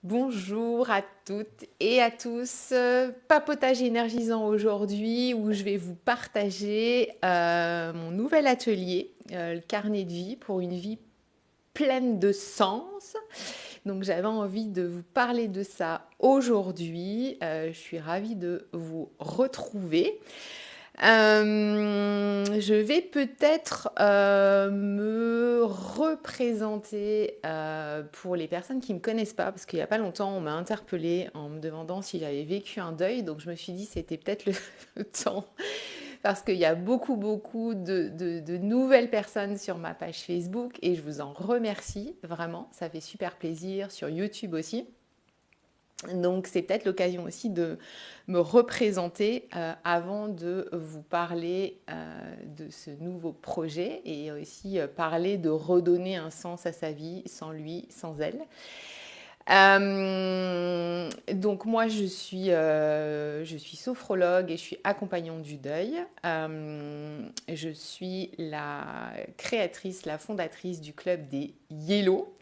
Bonjour à toutes et à tous. Papotage énergisant aujourd'hui où je vais vous partager mon nouvel atelier, le carnet de vie pour une vie pleine de sens. Donc j'avais envie de vous parler de ça aujourd'hui. Je suis ravie de vous retrouver. Je vais peut-être me représenter pour les personnes qui ne me connaissent pas, parce qu'il n'y a pas longtemps, on m'a interpellée en me demandant si j'avais vécu un deuil. Donc je me suis dit c'était peut-être le temps, parce qu'il y a beaucoup de nouvelles personnes sur ma page Facebook et je vous en remercie vraiment. Ça fait super plaisir, sur YouTube aussi. Donc c'est peut-être l'occasion aussi de me représenter avant de vous parler de ce nouveau projet et aussi parler de redonner un sens à sa vie sans lui, sans elle. Donc moi je suis sophrologue et je suis accompagnante du deuil. Je suis la créatrice, la fondatrice du club des Yellow,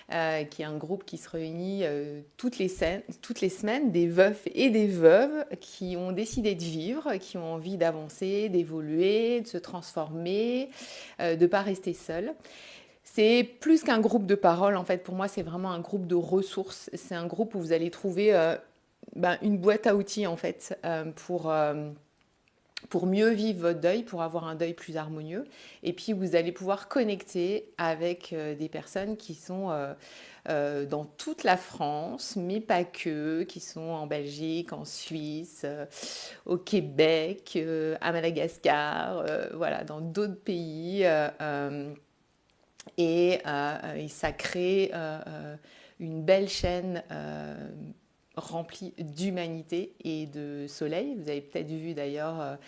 qui est un groupe qui se réunit toutes les semaines, des veufs et des veuves qui ont décidé de vivre, qui ont envie d'avancer, d'évoluer, de se transformer, de ne pas rester seuls. C'est plus qu'un groupe de parole, en fait, pour moi, c'est vraiment un groupe de ressources. C'est un groupe où vous allez trouver une boîte à outils, en fait, pour mieux vivre votre deuil, pour avoir un deuil plus harmonieux. Et puis, vous allez pouvoir connecter avec des personnes qui sont dans toute la France, mais pas que, qui sont en Belgique, en Suisse, au Québec, à Madagascar, voilà, dans d'autres pays. Et ça crée une belle chaîne remplie d'humanité et de soleil. Vous avez peut-être vu d'ailleurs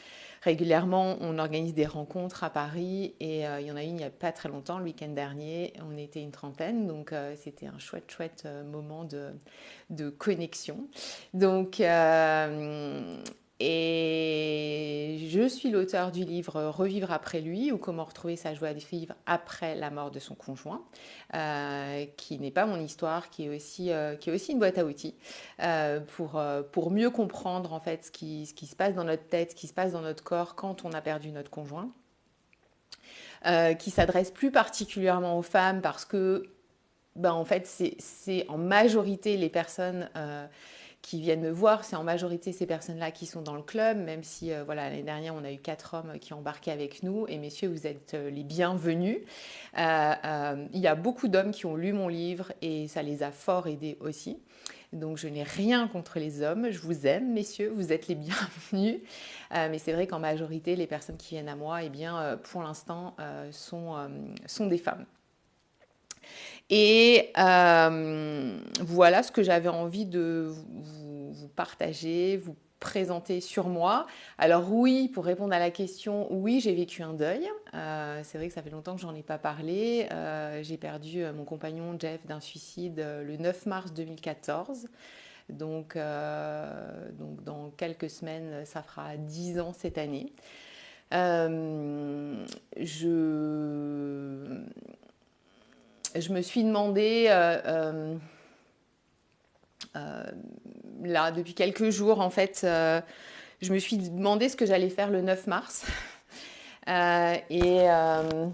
régulièrement, on organise des rencontres à Paris et il y en a une il n'y a pas très longtemps, le week-end dernier. On était une trentaine, donc c'était un chouette moment de connexion. Donc, et je suis l'auteur du livre Revivre après lui ou comment retrouver sa joie de vivre après la mort de son conjoint, qui n'est pas mon histoire, qui est aussi une boîte à outils pour mieux comprendre en fait ce qui se passe dans notre tête, ce qui se passe dans notre corps quand on a perdu notre conjoint, qui s'adresse plus particulièrement aux femmes parce que en fait c'est en majorité les personnes qui viennent me voir, c'est en majorité ces personnes-là qui sont dans le club, même si voilà, l'année dernière, on a eu 4 hommes qui embarquaient avec nous. Et messieurs, vous êtes les bienvenus. Il y a beaucoup d'hommes qui ont lu mon livre et ça les a fort aidés aussi. Donc je n'ai rien contre les hommes, je vous aime, messieurs, vous êtes les bienvenus. Mais c'est vrai qu'en majorité, les personnes qui viennent à moi, eh bien, pour l'instant, sont des femmes. Et voilà ce que j'avais envie de vous partager, vous présenter sur moi. Alors oui, pour répondre à la question, oui, j'ai vécu un deuil. C'est vrai que ça fait longtemps que j'en ai pas parlé. J'ai perdu mon compagnon Jeff d'un suicide le 9 mars 2014. Donc dans quelques semaines, ça fera 10 ans cette année. Euh, je, je me suis demandé, là, depuis quelques jours, en fait, je me suis demandé ce que j'allais faire le 9 mars. Euh, et, euh,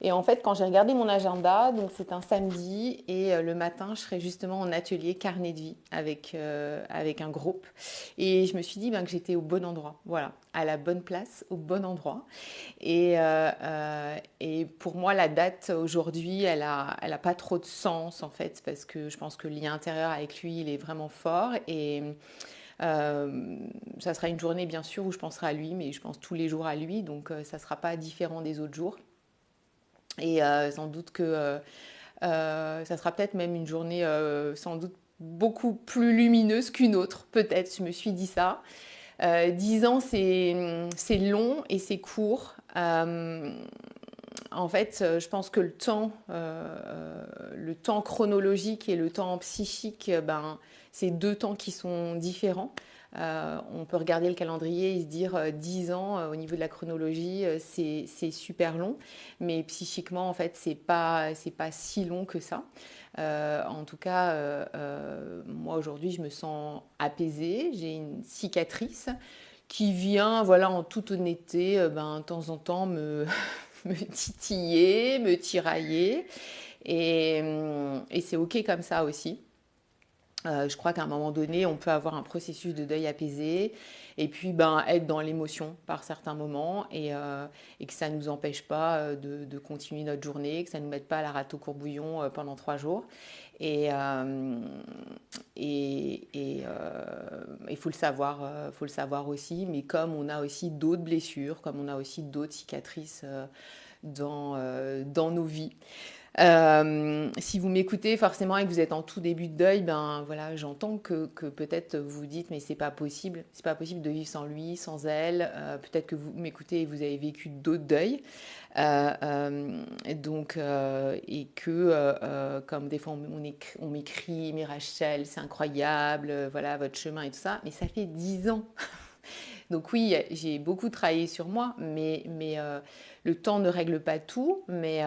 et en fait, quand j'ai regardé mon agenda, donc c'est un samedi, et le matin, je serai justement en atelier carnet de vie avec un groupe. Et je me suis dit que j'étais au bon endroit, voilà, à la bonne place, au bon endroit. Et pour moi, la date aujourd'hui, elle a pas trop de sens en fait, parce que je pense que le lien intérieur avec lui, il est vraiment fort. Et ça sera une journée, bien sûr, où je penserai à lui, mais je pense tous les jours à lui, donc ça sera pas différent des autres jours. Et sans doute que ça sera peut-être même une journée sans doute beaucoup plus lumineuse qu'une autre, peut-être, je me suis dit ça. 10 ans, c'est long et c'est court. En fait, je pense que le temps chronologique et le temps psychique, c'est deux temps qui sont différents. On peut regarder le calendrier et se dire 10 ans au niveau de la chronologie, c'est super long, mais psychiquement, en fait, c'est pas si long que ça. En tout cas, moi aujourd'hui, je me sens apaisée, j'ai une cicatrice qui vient, voilà, en toute honnêteté, ben, de temps en temps me titiller, me tirailler, et c'est ok comme ça aussi. Je crois qu'à un moment donné, on peut avoir un processus de deuil apaisé et puis ben, être dans l'émotion par certains moments et que ça ne nous empêche pas de continuer notre journée, que ça ne nous mette pas la rate au courbouillon pendant 3 jours. Et il faut le savoir aussi, mais comme on a aussi d'autres blessures, comme on a aussi d'autres cicatrices dans nos vies. Si vous m'écoutez forcément et que vous êtes en tout début de deuil, ben voilà, j'entends que peut-être vous dites mais c'est pas possible de vivre sans lui, sans elle. Peut-être que vous m'écoutez et vous avez vécu d'autres deuils. Et que comme des fois on m'écrit, mais Rachel, c'est incroyable, voilà votre chemin et tout ça, mais ça fait 10 ans. Donc oui, j'ai beaucoup travaillé sur moi, mais le temps ne règle pas tout, mais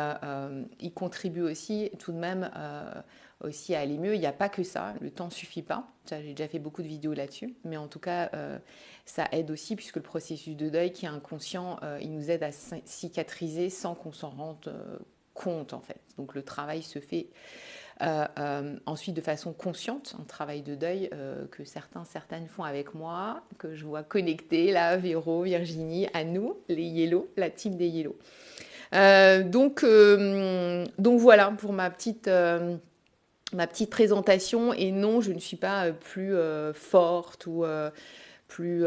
il contribue aussi tout de même aussi à aller mieux. Il n'y a pas que ça, le temps ne suffit pas. Ça, j'ai déjà fait beaucoup de vidéos là-dessus, mais en tout cas, ça aide aussi puisque le processus de deuil qui est inconscient, il nous aide à cicatriser sans qu'on s'en rende compte en fait. Donc le travail se fait ensuite de façon consciente, un travail de deuil que certaines font avec moi, que je vois connectés, là, Véro, Virginie, à nous, les Yellow, la team des Yellow. Donc voilà pour ma petite présentation. Et non, je ne suis pas plus forte ou plus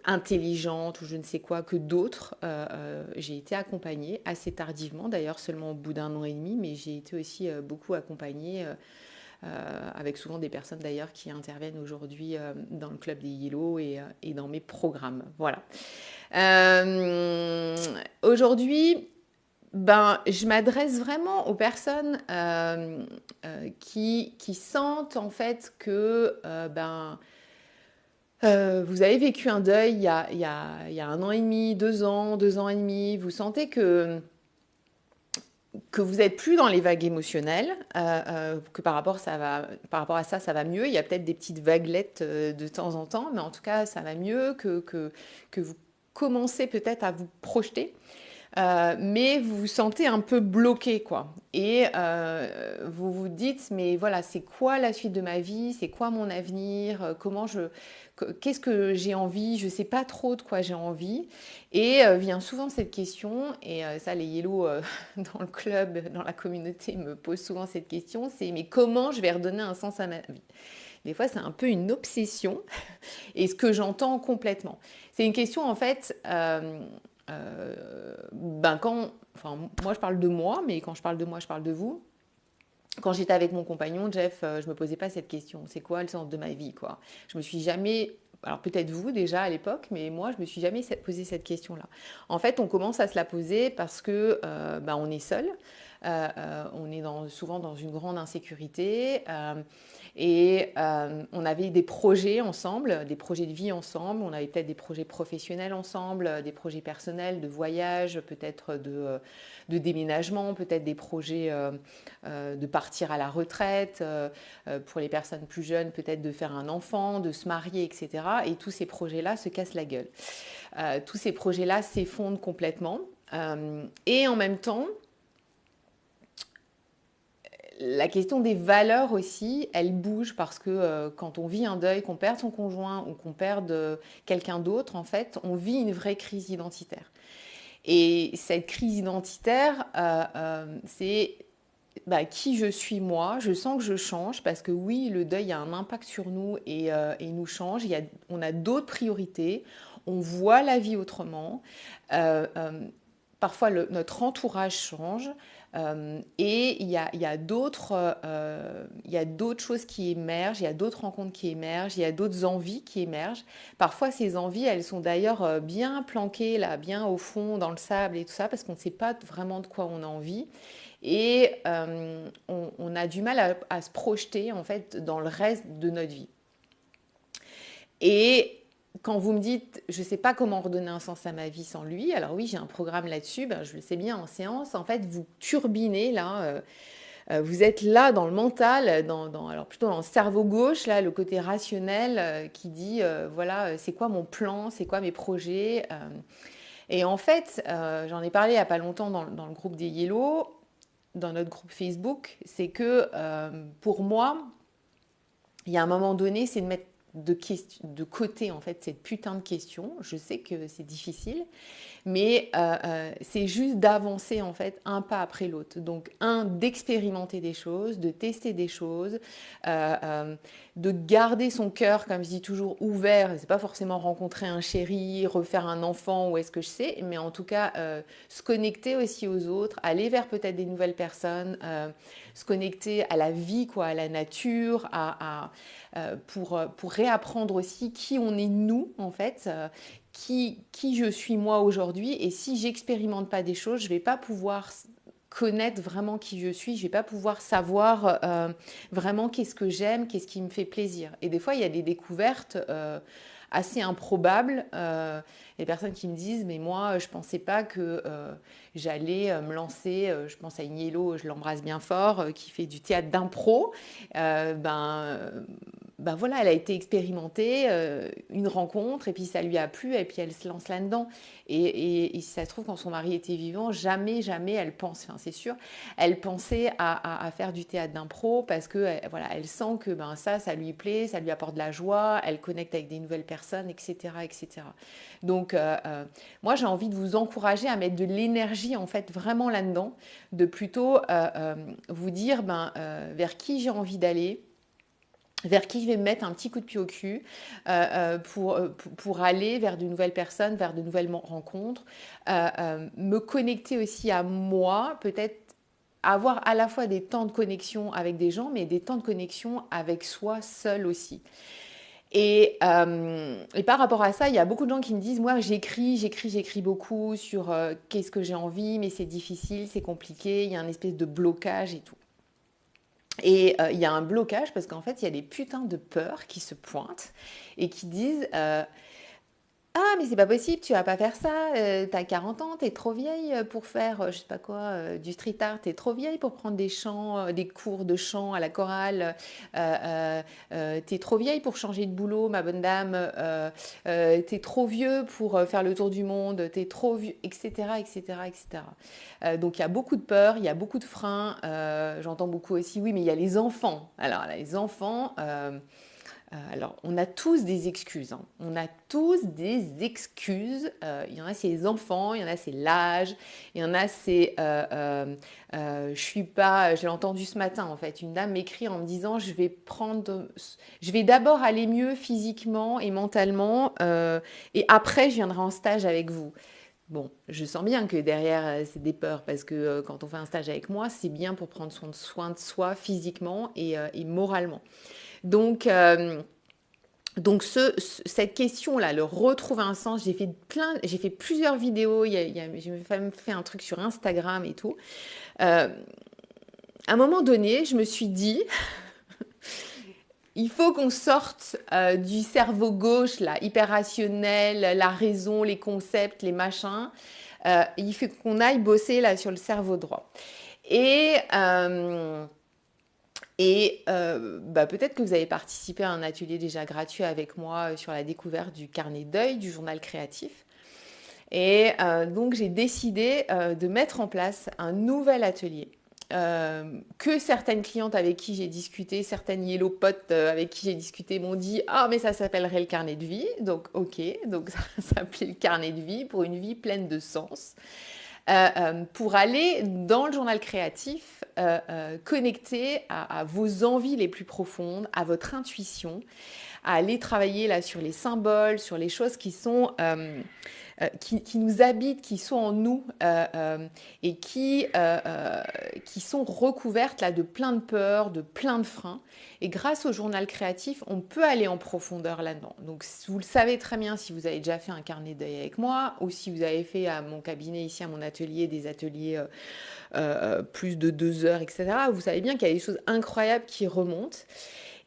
intelligente ou je ne sais quoi que d'autres. J'ai été accompagnée assez tardivement, d'ailleurs seulement au bout d'un an et demi, mais j'ai été aussi beaucoup accompagnée avec souvent des personnes d'ailleurs qui interviennent aujourd'hui dans le club des Yellow et dans mes programmes. Voilà. Aujourd'hui, ben, je m'adresse vraiment aux personnes qui sentent en fait que vous avez vécu un deuil il y a un an et demi, 2 ans, 2 ans et demi. Vous sentez que vous n'êtes plus dans les vagues émotionnelles, que par rapport à ça, ça va mieux. Il y a peut-être des petites vaguelettes de temps en temps, mais en tout cas, ça va mieux, que vous commencez peut-être à vous projeter. Mais vous vous sentez un peu bloqué, quoi. Et vous vous dites, mais voilà, c'est quoi la suite de ma vie? C'est quoi mon avenir? Qu'est-ce que j'ai envie? Je sais pas trop de quoi j'ai envie. Et vient souvent cette question, et ça, les Yellow dans le club, dans la communauté me posent souvent cette question, c'est mais comment je vais redonner un sens à ma vie? Des fois, c'est un peu une obsession, et ce que j'entends complètement. C'est une question, en fait, enfin, moi je parle de moi, mais quand je parle de moi, je parle de vous. Quand j'étais avec mon compagnon, Jeff, je me posais pas cette question. C'est quoi le sens de ma vie, quoi? Je me suis jamais, alors peut-être vous déjà à l'époque, mais moi je me suis jamais posé cette question-là. En fait, on commence à se la poser parce que on est seul, on est souvent dans une grande insécurité. On avait des projets ensemble, des projets de vie ensemble, on avait peut-être des projets professionnels ensemble, des projets personnels, de voyage, peut-être de déménagement, peut-être des projets de partir à la retraite, pour les personnes plus jeunes, peut-être de faire un enfant, de se marier, etc. Et tous ces projets-là se cassent la gueule. Tous ces projets-là s'effondrent complètement. Et en même temps, la question des valeurs aussi, elle bouge parce que quand on vit un deuil, qu'on perd son conjoint ou qu'on perd quelqu'un d'autre, en fait, on vit une vraie crise identitaire. Et cette crise identitaire, c'est qui je suis moi. Je sens que je change parce que oui, le deuil a un impact sur nous et nous change. On a d'autres priorités, on voit la vie autrement. Euh, euh, Parfois, notre entourage change. Et il y a d'autres choses qui émergent, il y a d'autres rencontres qui émergent, il y a d'autres envies qui émergent. Parfois, ces envies, elles sont d'ailleurs bien planquées, là, bien au fond, dans le sable et tout ça, parce qu'on ne sait pas vraiment de quoi on a envie. Et on a du mal à se projeter, en fait, dans le reste de notre vie. Et quand vous me dites, je ne sais pas comment redonner un sens à ma vie sans lui, alors oui, j'ai un programme là-dessus, ben, je le sais bien en séance, en fait, vous turbinez là, vous êtes là dans le mental, alors plutôt dans le cerveau gauche, là, le côté rationnel qui dit, voilà, c'est quoi mon plan, c'est quoi mes projets. Et en fait, j'en ai parlé il n'y a pas longtemps dans le groupe des Yellow, dans notre groupe Facebook, c'est que pour moi, il y a un moment donné, c'est de mettre de côté en fait cette putain de question. Je sais que c'est difficile, mais c'est juste d'avancer en fait un pas après l'autre. Donc d'expérimenter des choses, de tester des choses, euh, euh, de garder son cœur, comme je dis toujours, ouvert. C'est pas forcément rencontrer un chéri, refaire un enfant ou est-ce que je sais, mais en tout cas se connecter aussi aux autres, aller vers peut-être des nouvelles personnes, se connecter à la vie, quoi, à la nature, pour réapprendre aussi qui on est nous en fait. Qui je suis moi aujourd'hui, et si j'expérimente pas des choses, je vais pas pouvoir connaître vraiment qui je suis, je vais pas pouvoir savoir vraiment qu'est-ce que j'aime, qu'est-ce qui me fait plaisir. Et des fois, il y a des découvertes assez improbables. Les personnes qui me disent, mais moi, je pensais pas que j'allais me lancer. Je pense à Ignello, je l'embrasse bien fort, qui fait du théâtre d'impro. Ben voilà, elle a été expérimentée, une rencontre, et puis ça lui a plu, et puis elle se lance là-dedans. Et si ça se trouve, quand son mari était vivant, jamais, jamais elle pense, enfin c'est sûr, elle pensait à faire du théâtre d'impro parce que voilà, elle sent que ben, ça lui plaît, ça lui apporte de la joie, elle connecte avec des nouvelles personnes, etc. etc. Donc moi j'ai envie de vous encourager à mettre de l'énergie en fait vraiment là-dedans, de plutôt vous dire ben, vers qui j'ai envie d'aller, vers qui je vais me mettre un petit coup de pied au cul pour aller vers de nouvelles personnes, vers de nouvelles rencontres, me connecter aussi à moi, peut-être avoir à la fois des temps de connexion avec des gens, mais des temps de connexion avec soi seul aussi. Et par rapport à ça, il y a beaucoup de gens qui me disent, moi j'écris beaucoup sur qu'est-ce que j'ai envie, mais c'est difficile, c'est compliqué, il y a un espèce de blocage et tout. Et il y a un blocage parce qu'en fait, il y a des putains de peurs qui se pointent et qui disent ah, mais c'est pas possible, tu vas pas faire ça, t'as 40 ans, t'es trop vieille pour faire, je sais pas quoi, du street art, t'es trop vieille pour prendre des chants, des cours de chant à la chorale, t'es trop vieille pour changer de boulot, ma bonne dame, t'es trop vieux pour faire le tour du monde, t'es trop vieux, etc., etc., etc. Donc il y a beaucoup de peur, il y a beaucoup de freins, j'entends beaucoup aussi, oui, mais il y a les enfants. Alors là, les enfants... alors, on a tous des excuses, hein. On a tous des excuses. Il y en a, c'est les enfants, il y en a, c'est l'âge, il y en a, c'est je suis pas. Je l'ai entendu ce matin, en fait. Une dame m'écrit en me disant je vais d'abord aller mieux physiquement et mentalement, et après, je viendrai en stage avec vous. Bon, je sens bien que derrière, c'est des peurs, parce que quand on fait un stage avec moi, c'est bien pour prendre soin de soi physiquement et moralement. Donc, cette question-là, le retrouver un sens, j'ai fait plusieurs vidéos, j'ai même fait un truc sur Instagram et tout. À un moment donné, je me suis dit, il faut qu'on sorte du cerveau gauche, là, hyper rationnel, la raison, les concepts, les machins. Il faut qu'on aille bosser là sur le cerveau droit. Et bah, peut-être que vous avez participé à un atelier déjà gratuit avec moi sur la découverte du carnet d'œil, du journal créatif. Et donc j'ai décidé de mettre en place un nouvel atelier. Que certaines clientes avec qui j'ai discuté, certaines yellow potes avec qui j'ai discuté m'ont dit ah mais ça s'appellerait le carnet de vie, donc ok, donc ça s'appelait le carnet de vie pour une vie pleine de sens. Pour aller dans le journal créatif, connecter à vos envies les plus profondes, à votre intuition, à aller travailler là sur les symboles, sur les choses qui sont qui nous habitent, qui sont en nous et qui sont recouvertes là de plein de peurs, de plein de freins. Et grâce au journal créatif, on peut aller en profondeur là-dedans. Donc vous le savez très bien si vous avez déjà fait un carnet d'œil avec moi ou si vous avez fait à mon cabinet ici, à mon atelier, des ateliers plus de 2 heures, etc. Vous savez bien qu'il y a des choses incroyables qui remontent.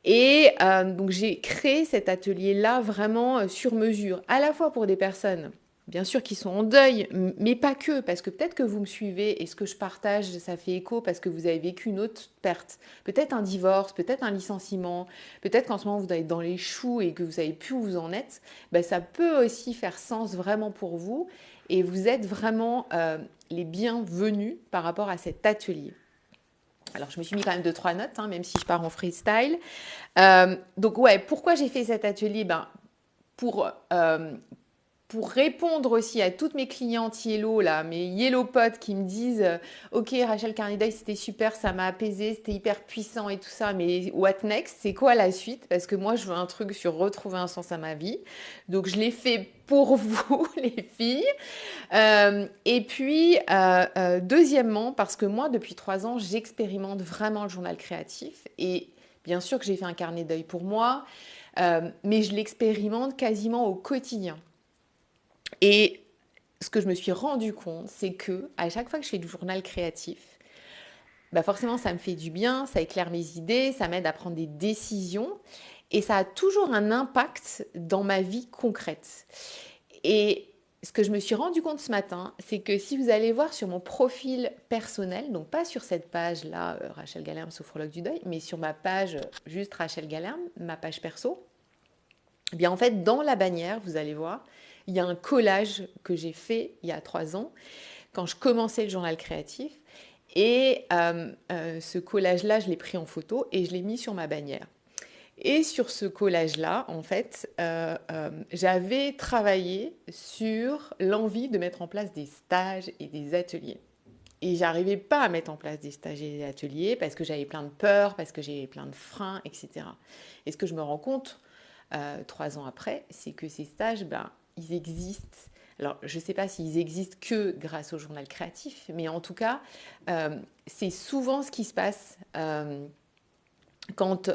Et donc j'ai créé cet atelier-là vraiment sur mesure, à la fois pour des personnes, bien sûr, qui sont en deuil, mais pas que, parce que peut-être que vous me suivez et ce que je partage, ça fait écho parce que vous avez vécu une autre perte, peut-être un divorce, peut-être un licenciement, peut-être qu'en ce moment vous êtes dans les choux et que vous savez plus où vous en êtes, ben, ça peut aussi faire sens vraiment pour vous et vous êtes vraiment les bienvenus par rapport à cet atelier. Alors, je me suis mis quand même 2, 3 notes, hein, même si je pars en freestyle. Donc, ouais, pourquoi j'ai fait cet atelier? Ben, pour, euh, pour répondre aussi à toutes mes clientes Yellow, là, mes Yellow potes qui me disent Ok, Rachel Carniday, c'était super, ça m'a apaisé, c'était hyper puissant et tout ça, mais what next? C'est quoi la suite? Parce que moi, je veux un truc sur retrouver un sens à ma vie. Donc, je l'ai fait pour vous, les filles. Et puis, deuxièmement, parce que moi, depuis 3 ans, j'expérimente vraiment le journal créatif. Et bien sûr que j'ai fait un carnet d'œil pour moi, mais je l'expérimente quasiment au quotidien. Et ce que je me suis rendu compte, c'est que à chaque fois que je fais du journal créatif, bah forcément, ça me fait du bien, ça éclaire mes idées, ça m'aide à prendre des décisions. Et ça a toujours un impact dans ma vie concrète. Et ce que je me suis rendu compte ce matin, c'est que si vous allez voir sur mon profil personnel, donc pas sur cette page-là, Rachel Galerme, sophrologue du deuil, mais sur ma page juste Rachel Galerme, ma page perso, eh bien en fait, dans la bannière, vous allez voir, il y a un collage que j'ai fait il y a 3 ans, quand je commençais le journal créatif. Et ce collage-là, je l'ai pris en photo et je l'ai mis sur ma bannière. Et sur ce collage-là, en fait, j'avais travaillé sur l'envie de mettre en place des stages et des ateliers. Et j'arrivais pas à mettre en place des stages et des ateliers parce que j'avais plein de peurs, parce que j'avais plein de freins, etc. Et ce que je me rends compte 3 ans après, c'est que ces stages, ben, ils existent. Alors, je ne sais pas s'ils existent que grâce au journal créatif, mais en tout cas, c'est souvent ce qui se passe quand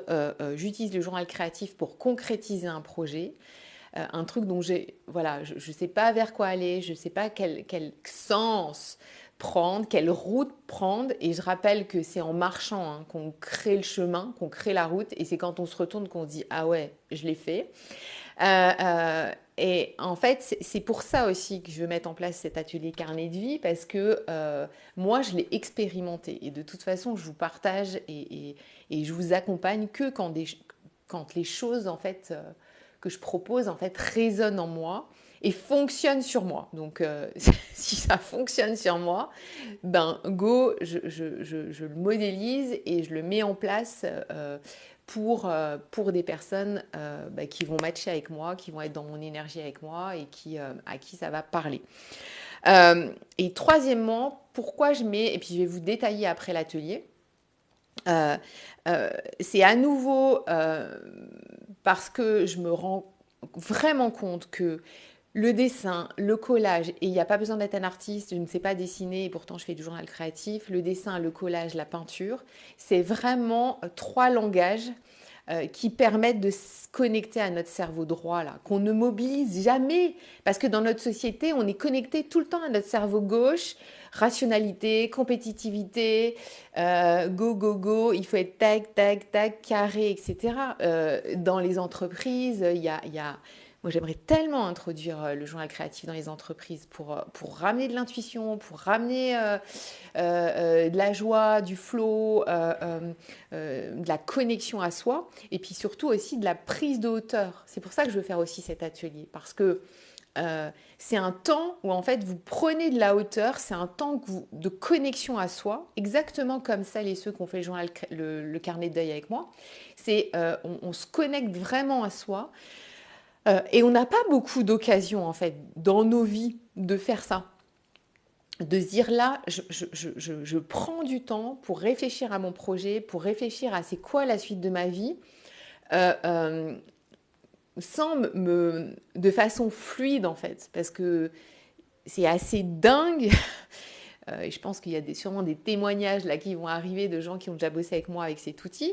j'utilise le journal créatif pour concrétiser un projet, un truc dont voilà, je ne sais pas vers quoi aller, je ne sais pas quel sens prendre, quelle route prendre. Et je rappelle que c'est en marchant hein, qu'on crée le chemin, qu'on crée la route. Et c'est quand on se retourne qu'on se dit ah ouais, je l'ai fait. Et en fait, c'est pour ça aussi que je veux mettre en place cet atelier carnet de vie parce que moi, je l'ai expérimenté. Et de toute façon, je vous partage et je vous accompagne que quand les choses en fait que je propose en fait résonnent en moi et fonctionnent sur moi. Donc, si ça fonctionne sur moi, ben go, je le modélise et je le mets en place pour des personnes bah, qui vont matcher avec moi, qui vont être dans mon énergie avec moi et à qui ça va parler. Et troisièmement, pourquoi je mets, et puis je vais vous détailler après l'atelier, euh, c'est à nouveau parce que je me rends vraiment compte que le dessin, le collage, et il n'y a pas besoin d'être un artiste, je ne sais pas dessiner et pourtant je fais du journal créatif, le dessin, le collage, la peinture, c'est vraiment 3 langages qui permettent de se connecter à notre cerveau droit, là, qu'on ne mobilise jamais. Parce que dans notre société, on est connecté tout le temps à notre cerveau gauche, rationalité, compétitivité, go, go, go, il faut être tac, tac, tac, carré, etc. Dans les entreprises, moi, j'aimerais tellement introduire le journal créatif dans les entreprises pour ramener de l'intuition, pour ramener de la joie, du flow, de la connexion à soi, et puis surtout aussi de la prise de hauteur. C'est pour ça que je veux faire aussi cet atelier, parce que c'est un temps où en fait vous prenez de la hauteur, c'est un temps de connexion à soi, exactement comme celles et ceux qui ont fait le, journal, le carnet de deuil avec moi. C'est on se connecte vraiment à soi et on n'a pas beaucoup d'occasions en fait dans nos vies de faire ça. De se dire là, je prends du temps pour réfléchir à mon projet, pour réfléchir à c'est quoi la suite de ma vie, euh, euh, sans de façon fluide en fait, parce que c'est assez dingue. Et je pense qu'il y a sûrement des témoignages là qui vont arriver de gens qui ont déjà bossé avec moi avec cet outil.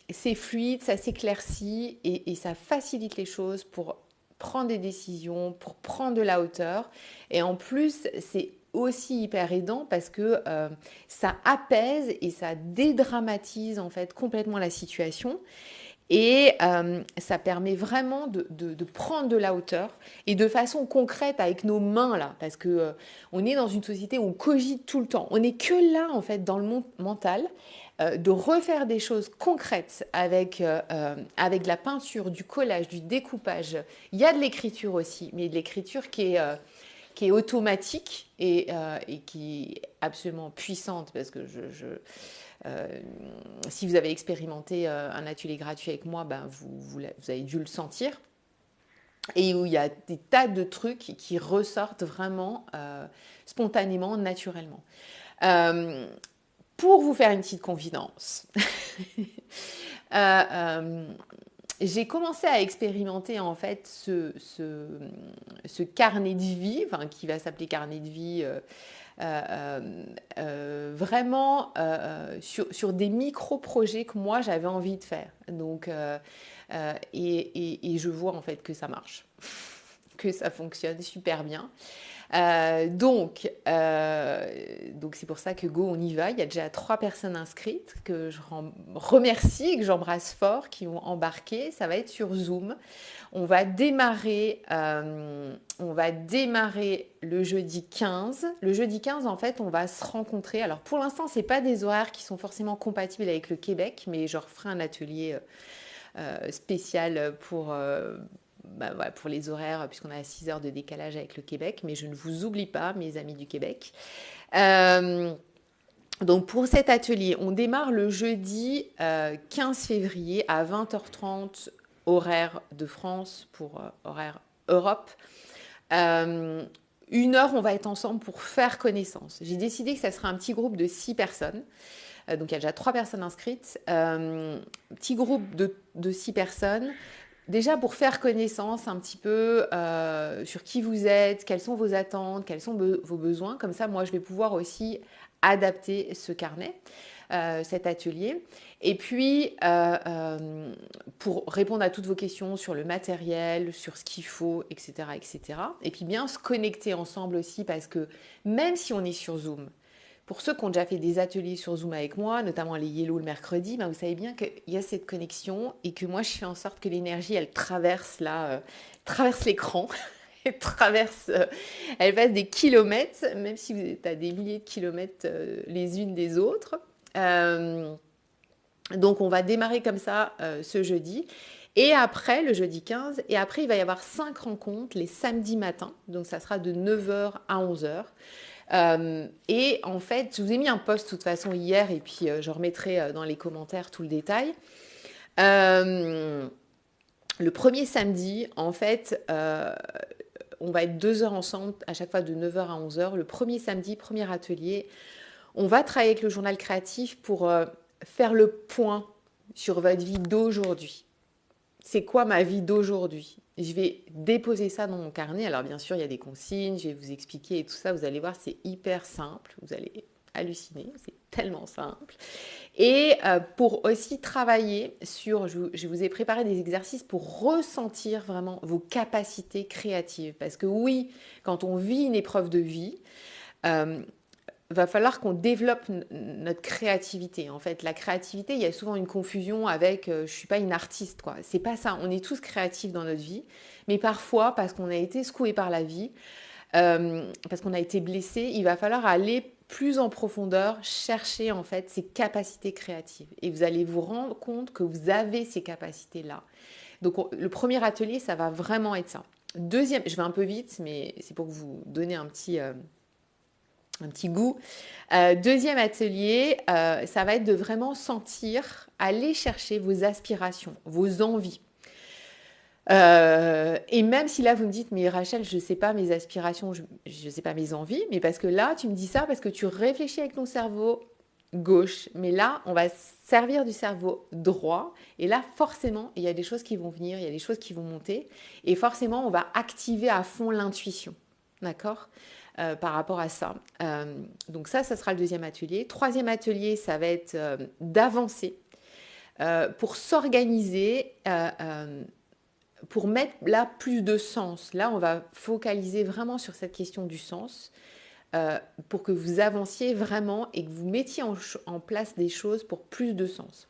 C'est fluide, ça s'éclaircit et ça facilite les choses pour prendre des décisions, pour prendre de la hauteur. Et en plus, c'est aussi hyper aidant parce que ça apaise et ça dédramatise en fait complètement la situation. Et ça permet vraiment de prendre de la hauteur et de façon concrète avec nos mains là, parce que on est dans une société où on cogite tout le temps. On n'est que là en fait dans le monde mental, de refaire des choses concrètes avec de la peinture, du collage, du découpage. Il y a de l'écriture aussi, mais de l'écriture qui est automatique et qui est absolument puissante parce que euh, si vous avez expérimenté un atelier gratuit avec moi, ben vous avez dû le sentir. Et où il y a des tas de trucs qui ressortent vraiment spontanément, naturellement. Euh, pour vous faire une petite confidence, euh, euh, j'ai commencé à expérimenter en fait ce carnet de vie, enfin, qui va s'appeler carnet de vie, vraiment sur des micro-projets que moi j'avais envie de faire. Donc, et je vois en fait que ça marche, que ça fonctionne super bien. Donc c'est pour ça que go, on y va. Il y a déjà 3 personnes inscrites que je remercie et que j'embrasse fort, qui ont embarqué. Ça va être sur Zoom. On va démarrer le jeudi 15. Le jeudi 15, en fait, on va se rencontrer. Alors pour l'instant, c'est pas des horaires qui sont forcément compatibles avec le Québec, mais je referai un atelier spécial pour les horaires, puisqu'on a 6 heures de décalage avec le Québec, mais je ne vous oublie pas, mes amis du Québec. Donc pour cet atelier, on démarre le jeudi 15 février à 20h30, horaire de France pour horaire Europe. 1 heure, on va être ensemble pour faire connaissance. J'ai décidé que ça sera un petit groupe de 6 personnes. Donc il y a déjà 3 personnes inscrites. Petit groupe de 6 personnes. Déjà pour faire connaissance un petit peu sur qui vous êtes, quelles sont vos attentes, quels sont vos besoins. Comme ça, moi, je vais pouvoir aussi adapter ce carnet, cet atelier. Et puis, pour répondre à toutes vos questions sur le matériel, sur ce qu'il faut, etc., etc. Et puis bien se connecter ensemble aussi parce que même si on est sur Zoom, pour ceux qui ont déjà fait des ateliers sur Zoom avec moi, notamment les Yellow le mercredi, ben vous savez bien qu'il y a cette connexion et que moi, je fais en sorte que l'énergie, elle traverse l'écran, elle passe des kilomètres, même si vous êtes à des milliers de kilomètres les unes des autres. Donc, on va démarrer comme ça ce jeudi. Et après, le jeudi 15, et après, il va y avoir 5 rencontres les samedis matins. Donc, ça sera de 9h à 11h. Et en fait, je vous ai mis un post de toute façon hier et puis je remettrai dans les commentaires tout le détail. Le premier samedi, en fait, on va être 2 heures ensemble, à chaque fois de 9h à 11h. Le premier samedi, premier atelier, on va travailler avec le journal créatif pour faire le point sur votre vie d'aujourd'hui. C'est quoi ma vie d'aujourd'hui? Je vais déposer ça dans mon carnet. Alors bien sûr, il y a des consignes, je vais vous expliquer et tout ça. Vous allez voir, c'est hyper simple. Vous allez halluciner, c'est tellement simple. Et pour aussi travailler sur, je vous ai préparé des exercices pour ressentir vraiment vos capacités créatives. Parce que oui, quand on vit une épreuve de vie, va falloir qu'on développe notre créativité. En fait, la créativité, il y a souvent une confusion avec je suis pas une artiste, quoi. C'est pas ça. On est tous créatifs dans notre vie, mais parfois, parce qu'on a été secoué par la vie, parce qu'on a été blessé, il va falloir aller plus en profondeur, chercher en fait ces capacités créatives. Et vous allez vous rendre compte que vous avez ces capacités-là. Donc, le premier atelier, ça va vraiment être ça. Deuxième, je vais un peu vite, mais c'est pour vous donner un petit goût. Deuxième atelier, ça va être de vraiment sentir, aller chercher vos aspirations, vos envies. Et même si là vous me dites, mais Rachel, je ne sais pas mes aspirations, je ne sais pas mes envies, mais parce que là tu me dis ça parce que tu réfléchis avec ton cerveau gauche, mais là on va servir du cerveau droit, et là forcément il y a des choses qui vont venir, il y a des choses qui vont monter, et forcément on va activer à fond l'intuition, d'accord? Par rapport à ça. Donc ça sera le deuxième atelier. Troisième atelier, ça va être d'avancer pour s'organiser, pour mettre là plus de sens. Là, on va focaliser vraiment sur cette question du sens. euh, pour que vous avanciez vraiment et que vous mettiez en place des choses pour plus de sens.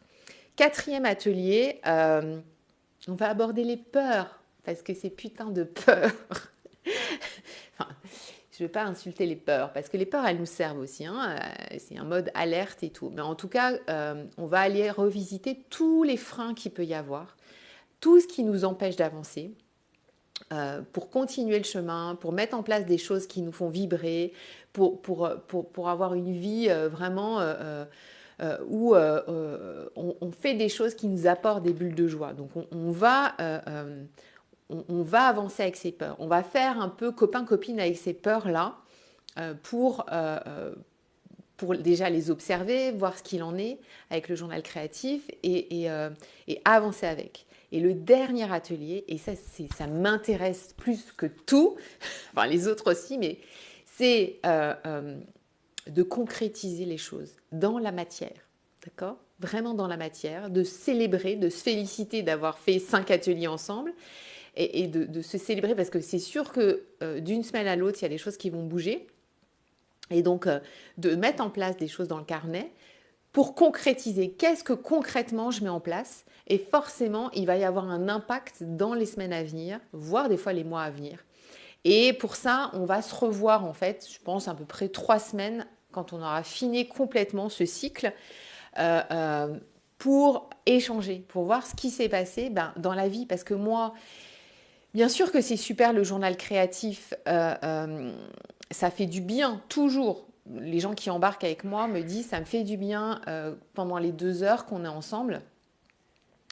Quatrième atelier, on va aborder les peurs, parce que ces putains de peurs. Enfin, je ne veux pas insulter les peurs, parce que les peurs, elles nous servent aussi, hein. C'est un mode alerte et tout. Mais en tout cas, on va aller revisiter tous les freins qu'il peut y avoir, tout ce qui nous empêche d'avancer, pour continuer le chemin, pour mettre en place des choses qui nous font vibrer, pour avoir une vie vraiment où on fait des choses qui nous apportent des bulles de joie. Donc on va avancer avec ces peurs. On va faire un peu copain-copine avec ces peurs-là pour déjà les observer, voir ce qu'il en est avec le journal créatif et avancer avec. Et le dernier atelier, et ça m'intéresse plus que tout, enfin les autres aussi, mais c'est de concrétiser les choses dans la matière, d'accord? Vraiment dans la matière, de célébrer, de se féliciter d'avoir fait 5 ateliers ensemble et de se célébrer parce que c'est sûr que d'une semaine à l'autre, il y a des choses qui vont bouger. Et donc, de mettre en place des choses dans le carnet pour concrétiser. Qu'est-ce que concrètement je mets en place? Et forcément, il va y avoir un impact dans les semaines à venir, voire des fois les mois à venir. Et pour ça, on va se revoir en fait, je pense à peu près 3 semaines quand on aura fini complètement ce cycle euh, euh, pour échanger, pour voir ce qui s'est passé dans la vie. Parce que moi, bien sûr que c'est super le journal créatif, ça fait du bien toujours. Les gens qui embarquent avec moi me disent ça me fait du bien pendant les 2 heures qu'on est ensemble.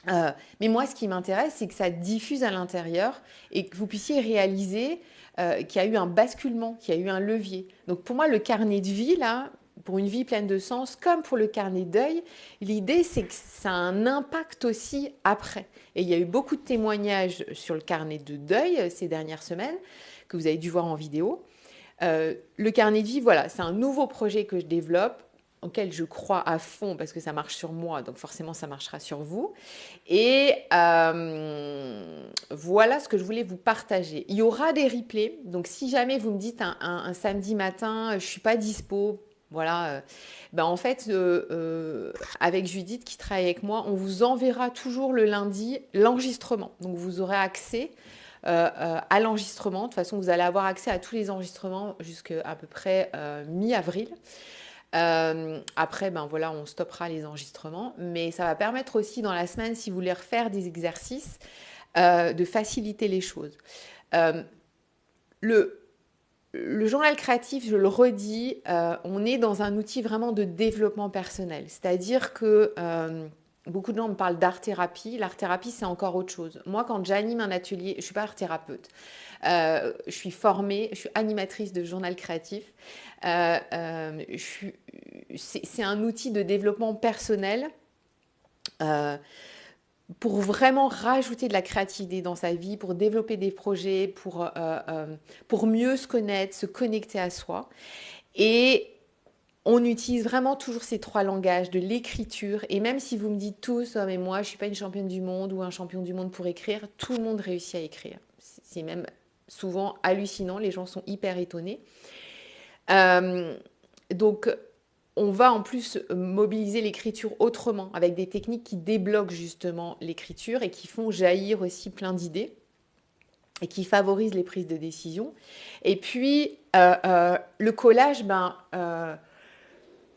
Mais moi, ce qui m'intéresse, c'est que ça diffuse à l'intérieur et que vous puissiez réaliser qu'il y a eu un basculement, qu'il y a eu un levier. Donc pour moi, le carnet de vie, là, pour une vie pleine de sens, comme pour le carnet deuil, l'idée, c'est que ça a un impact aussi après. Et il y a eu beaucoup de témoignages sur le carnet de deuil ces dernières semaines, que vous avez dû voir en vidéo. Le carnet de vie, voilà, c'est un nouveau projet que je développe, auquel je crois à fond parce que ça marche sur moi, donc forcément ça marchera sur vous. Et voilà ce que je voulais vous partager. Il y aura des replays, donc si jamais vous me dites un samedi matin, je suis pas dispo, voilà, en fait, avec Judith qui travaille avec moi, on vous enverra toujours le lundi l'enregistrement. Donc vous aurez accès à l'enregistrement. De toute façon, vous allez avoir accès à tous les enregistrements jusqu'à à peu près mi-avril. Après, voilà, on stoppera les enregistrements, mais ça va permettre aussi dans la semaine, si vous voulez refaire des exercices, de faciliter les choses. Euh, le, le journal créatif, je le redis, on est dans un outil vraiment de développement personnel. C'est-à-dire que beaucoup de gens me parlent d'art-thérapie. L'art-thérapie, c'est encore autre chose. Moi, quand j'anime un atelier, je ne suis pas art-thérapeute. Je suis formée, je suis animatrice de journal créatif. C'est un outil de développement personnel euh, pour vraiment rajouter de la créativité dans sa vie, pour développer des projets, pour mieux se connaître, se connecter à soi. Et on utilise vraiment toujours ces 3 langages de l'écriture. Et même si vous me dites tous, oh, mais moi, je ne suis pas une championne du monde ou un champion du monde pour écrire, tout le monde réussit à écrire. C'est même souvent hallucinant, les gens sont hyper étonnés. Euh, donc, on va en plus mobiliser l'écriture autrement, avec des techniques qui débloquent justement l'écriture et qui font jaillir aussi plein d'idées et qui favorisent les prises de décision. Et puis, le collage,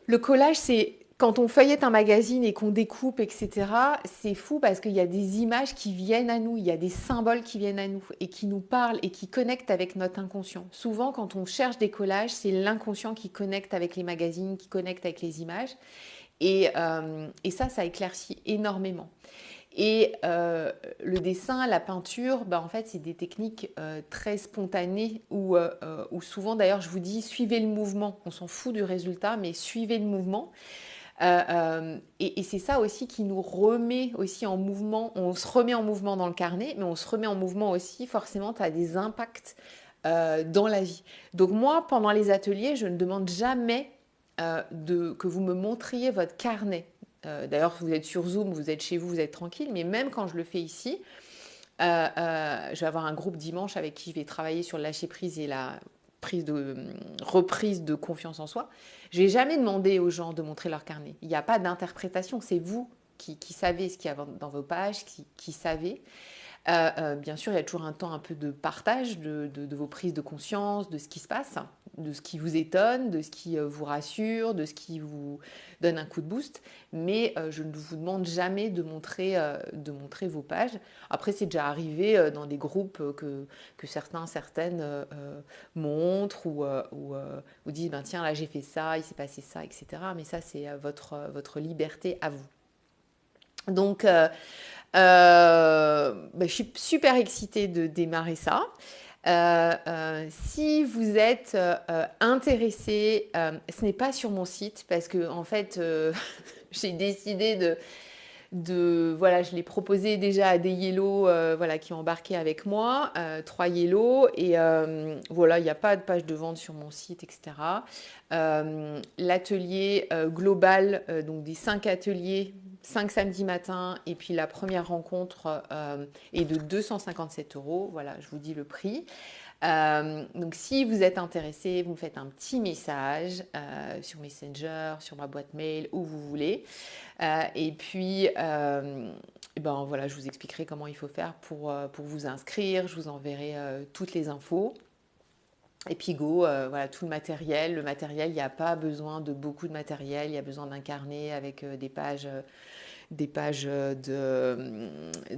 le collage, c'est quand on feuillette un magazine et qu'on découpe, etc., c'est fou parce qu'il y a des images qui viennent à nous, il y a des symboles qui viennent à nous et qui nous parlent et qui connectent avec notre inconscient. Souvent, quand on cherche des collages, c'est l'inconscient qui connecte avec les magazines, qui connecte avec les images. Et ça éclaircit énormément. Et le dessin, la peinture, en fait, c'est des techniques très spontanées où souvent, d'ailleurs, je vous dis, suivez le mouvement. On s'en fout du résultat, mais suivez le mouvement. Et c'est ça aussi qui nous remet aussi en mouvement. On se remet en mouvement dans le carnet, mais on se remet en mouvement aussi, forcément, tu as des impacts dans la vie. Donc moi, pendant les ateliers, je ne demande jamais que vous me montriez votre carnet. D'ailleurs, vous êtes sur Zoom, vous êtes chez vous, vous êtes tranquille, mais même quand je le fais ici, je vais avoir un groupe dimanche avec qui je vais travailler sur le lâcher prise et reprise de confiance en soi. Je n'ai jamais demandé aux gens de montrer leur carnet. Il n'y a pas d'interprétation, c'est vous qui savez ce qu'il y a dans vos pages, qui savez. Bien sûr, il y a toujours un temps un peu de partage de vos prises de conscience, de ce qui se passe, de ce qui vous étonne, de ce qui vous rassure, de ce qui vous donne un coup de boost. Mais je ne vous demande jamais de montrer vos pages. Après, c'est déjà arrivé dans des groupes que certaines montrent ou disent, ben, tiens, là j'ai fait ça, il s'est passé ça, etc. Mais ça, c'est votre liberté à vous. Donc, je suis super excitée de démarrer ça. Si vous êtes intéressé, ce n'est pas sur mon site parce que en fait, j'ai décidé voilà, je l'ai proposé déjà à des yellow voilà, qui ont embarqué avec moi, 3 yellow, et voilà, il n'y a pas de page de vente sur mon site, etc. L'atelier global, donc des 5 ateliers, 5 samedis matin, et puis la première rencontre est de 257 €. Voilà, je vous dis le prix. Donc si vous êtes intéressé, vous me faites un petit message sur Messenger, sur ma boîte mail, où vous voulez. Et puis, ben voilà, je vous expliquerai comment il faut faire pour vous inscrire. Je vous enverrai toutes les infos. Et puis go, voilà, tout le matériel. Le matériel, il n'y a pas besoin de beaucoup de matériel. Il y a besoin d'un carnet avec des pages de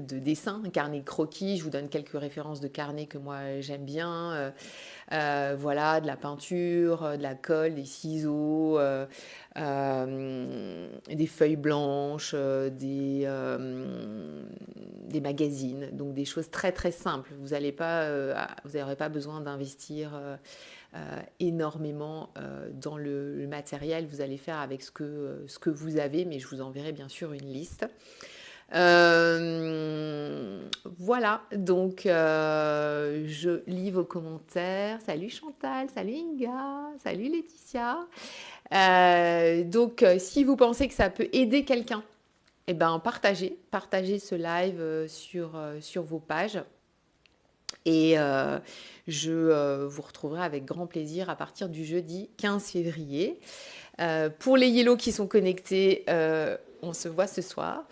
dessin, un carnet de croquis. Je vous donne quelques références de carnets que moi j'aime bien. Voilà, de la peinture, de la colle, des ciseaux, des feuilles blanches, des magazines. Donc des choses très très simples. Vous n'aurez pas besoin d'investir énormément dans le matériel. Vous allez faire avec ce que vous avez, mais je vous enverrai bien sûr une liste. Voilà, donc je lis vos commentaires. Salut Chantal, salut Inga, salut Laetitia. Donc si vous pensez que ça peut aider quelqu'un, eh ben partagez ce live sur vos pages. Et je vous retrouverai avec grand plaisir à partir du jeudi 15 février. Pour les yellow qui sont connectés, on se voit ce soir.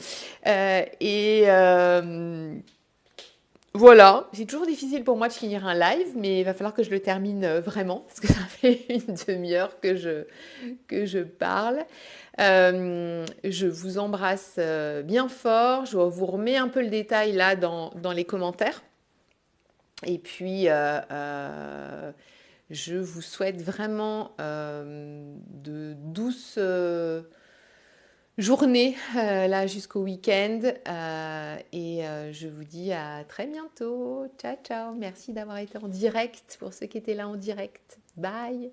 Voilà, c'est toujours difficile pour moi de finir un live, mais il va falloir que je le termine vraiment, parce que ça fait une demi-heure que je parle. Je vous embrasse bien fort. Je vous remets un peu le détail là dans les commentaires. Et puis, je vous souhaite vraiment de douces journées là jusqu'au week-end. Et je vous dis à très bientôt. Ciao, ciao. Merci d'avoir été en direct pour ceux qui étaient là en direct. Bye.